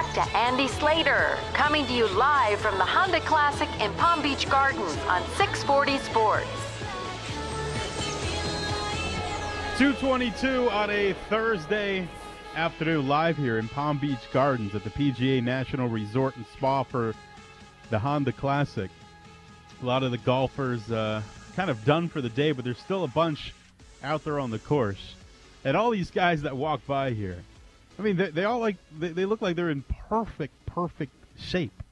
back to Andy Slater, coming to you live from the Honda Classic in Palm Beach Gardens on 640 Sports. 2:22 on a Thursday afternoon, live here in Palm Beach Gardens at the PGA National Resort and Spa for the Honda Classic. A lot of the golfers kind of done for the day, but there's still a bunch out there on the course. And all these guys that walk by here, I mean, they all they look like they're in perfect shape.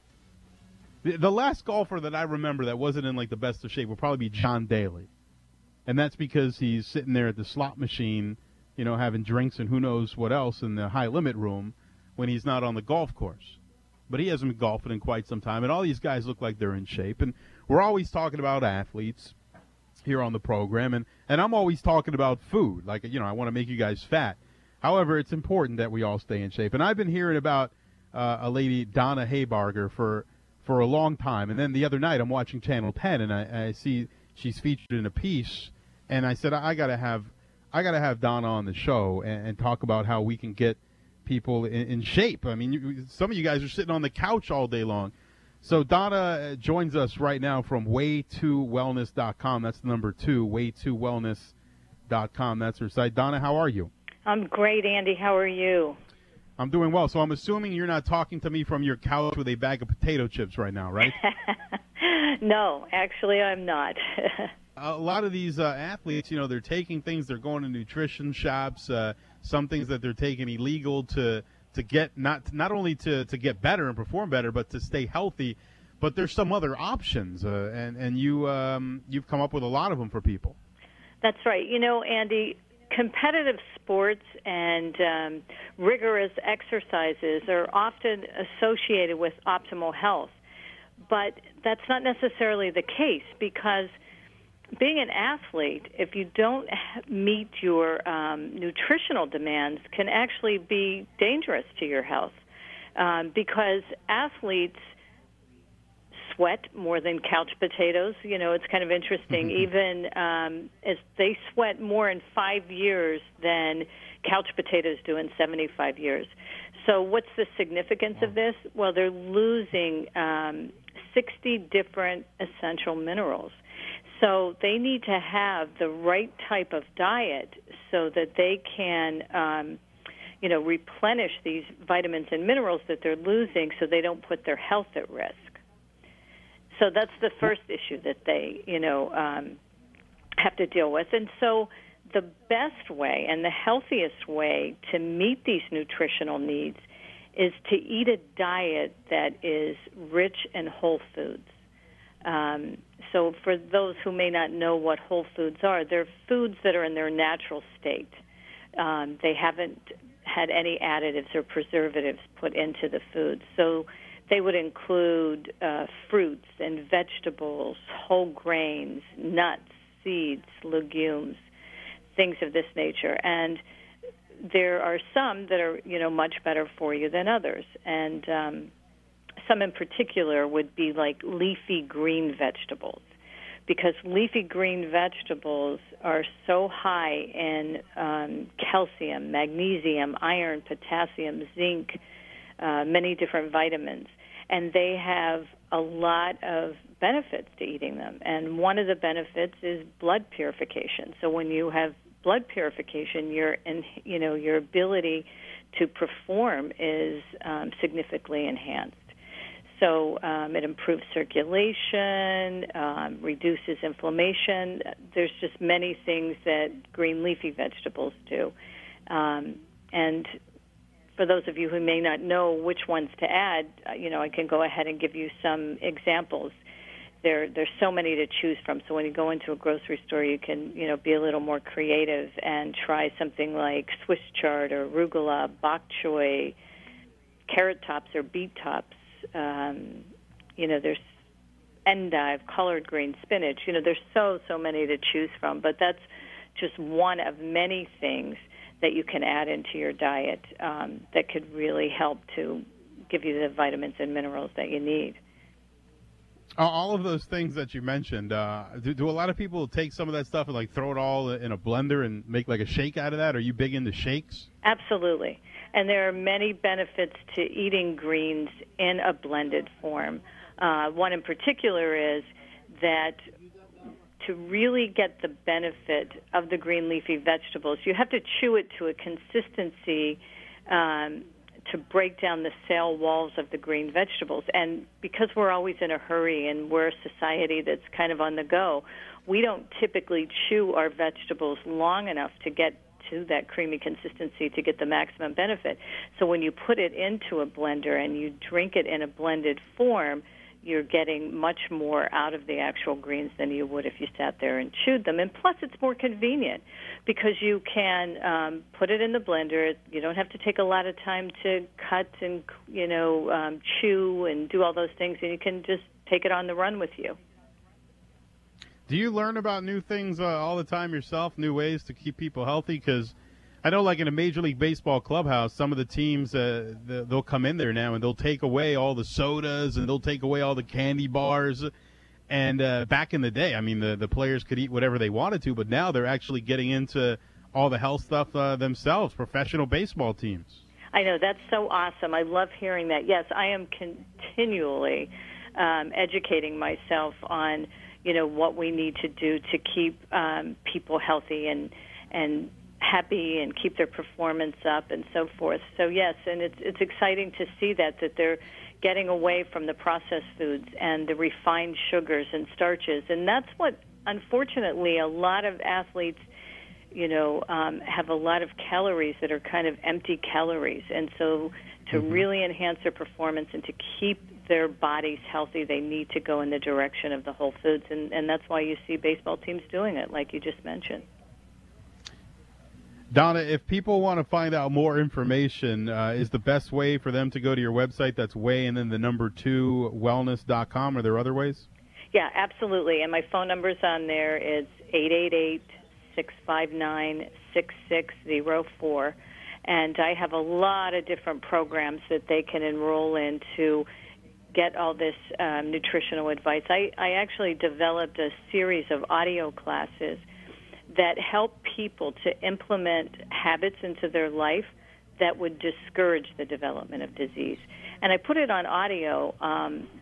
The last golfer that I remember that wasn't in like the best of shape would probably be John Daly. And that's because he's sitting there at the slot machine, you know, having drinks and who knows what else in the high limit room when he's not on the golf course. But he hasn't been golfing in quite some time, and all these guys look like they're in shape. And we're always talking about athletes here on the program, and I'm always talking about food. Like, you know, I want to make you guys fat. However, it's important that we all stay in shape. And I've been hearing about a lady, Donna Haybarger, for a long time. And then the other night I'm watching Channel 10, and I see she's featured in a piece, and I said I gotta have Donna on the show and talk about how we can get people in shape. I mean, some of you guys are sitting on the couch all day long. So Donna joins us right now from way2wellness.com. That's the number 2, way2wellness.com. That's her site. Donna, how are you? I'm great, Andy. How are you? I'm doing well. So I'm assuming you're not talking to me from your couch with a bag of potato chips right now, right? No, actually I'm not. A lot of these athletes, you know, they're taking things, they're going to nutrition shops, some things that they're taking illegal to get not only to get better and perform better, but to stay healthy. But there's some other options, and you've come up with a lot of them for people. That's right. You know, Andy, competitive sports and rigorous exercises are often associated with optimal health. But that's not necessarily the case, because being an athlete, if you don't meet your nutritional demands, can actually be dangerous to your health, because athletes sweat more than couch potatoes. You know, it's kind of interesting. Even as they sweat more in 5 years than couch potatoes do in 75 years. So what's the significance of this? Well, they're losing 60 different essential minerals. So they need to have the right type of diet so that they can, replenish these vitamins and minerals that they're losing, so they don't put their health at risk. So that's the first issue that they, have to deal with. And so the best way and the healthiest way to meet these nutritional needs is to eat a diet that is rich in whole foods. So for those who may not know what whole foods are, they're foods that are in their natural state. They haven't had any additives or preservatives put into the food. So they would include fruits and vegetables, whole grains, nuts, seeds, legumes, things of this nature. And there are some that are, much better for you than others. And some in particular would be like leafy green vegetables, because leafy green vegetables are so high in calcium, magnesium, iron, potassium, zinc, many different vitamins. And they have a lot of benefits to eating them. And one of the benefits is blood purification. So when you have blood purification, your ability to perform is significantly enhanced. So it improves circulation, reduces inflammation. There's just many things that green leafy vegetables do. And for those of you who may not know which ones to add, I can go ahead and give you some examples. There's so many to choose from. So when you go into a grocery store, you can, be a little more creative and try something like Swiss chard or arugula, bok choy, carrot tops or beet tops. There's endive, collard green, spinach. There's so many to choose from, but that's just one of many things that you can add into your diet that could really help to give you the vitamins and minerals that you need. All of those things that you mentioned, do a lot of people take some of that stuff and like throw it all in a blender and make like a shake out of that? Are you big into shakes? Absolutely. And there are many benefits to eating greens in a blended form. One in particular is that to really get the benefit of the green leafy vegetables, you have to chew it to a consistency to break down the cell walls of the green vegetables. And because we're always in a hurry and we're a society that's kind of on the go, we don't typically chew our vegetables long enough to get to that creamy consistency to get the maximum benefit. So when you put it into a blender and you drink it in a blended form, you're getting much more out of the actual greens than you would if you sat there and chewed them. And plus, it's more convenient because you can put it in the blender. You don't have to take a lot of time to cut and, chew and do all those things, and you can just take it on the run with you. Do you learn about new things all the time yourself, new ways to keep people healthy? Because I know, like in a Major League Baseball clubhouse, some of the teams, they'll come in there now and they'll take away all the sodas and they'll take away all the candy bars. And back in the day, I mean, the players could eat whatever they wanted to, but now they're actually getting into all the health stuff themselves, professional baseball teams. I know. That's so awesome. I love hearing that. Yes, I am continually educating myself on, what we need to do to keep people healthy and happy and keep their performance up and so forth. So yes, and it's exciting to see that they're getting away from the processed foods and the refined sugars and starches. And that's what, unfortunately, a lot of athletes, have a lot of calories that are kind of empty calories. And so to really enhance their performance and to keep their bodies healthy, they need to go in the direction of the whole foods. And that's why you see baseball teams doing it, like you just mentioned. Donna, if people want to find out more information, is the best way for them to go to your website? That's way and then the number 2 wellness.com. Are there other ways? Yeah, absolutely. And my phone number's on there. It's 888-659-6604. And I have a lot of different programs that they can enroll in to get all this nutritional advice. I actually developed a series of audio classes that help people to implement habits into their life that would discourage the development of disease. And I put it on audio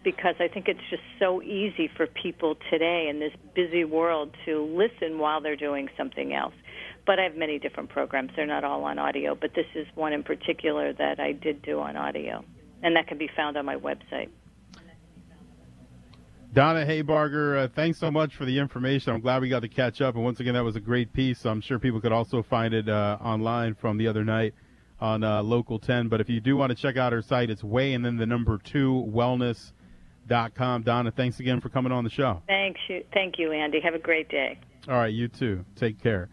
because I think it's just so easy for people today in this busy world to listen while they're doing something else. But I have many different programs. They're not all on audio, but this is one in particular that I did do on audio, and that can be found on my website. Donna Haybarger, thanks so much for the information. I'm glad we got to catch up. And once again, that was a great piece. I'm sure people could also find it online from the other night on Local 10. But if you do want to check out her site, it's way and then the number 2 wellness.com. Donna, thanks again for coming on the show. Thank you, Andy. Have a great day. All right, you too. Take care.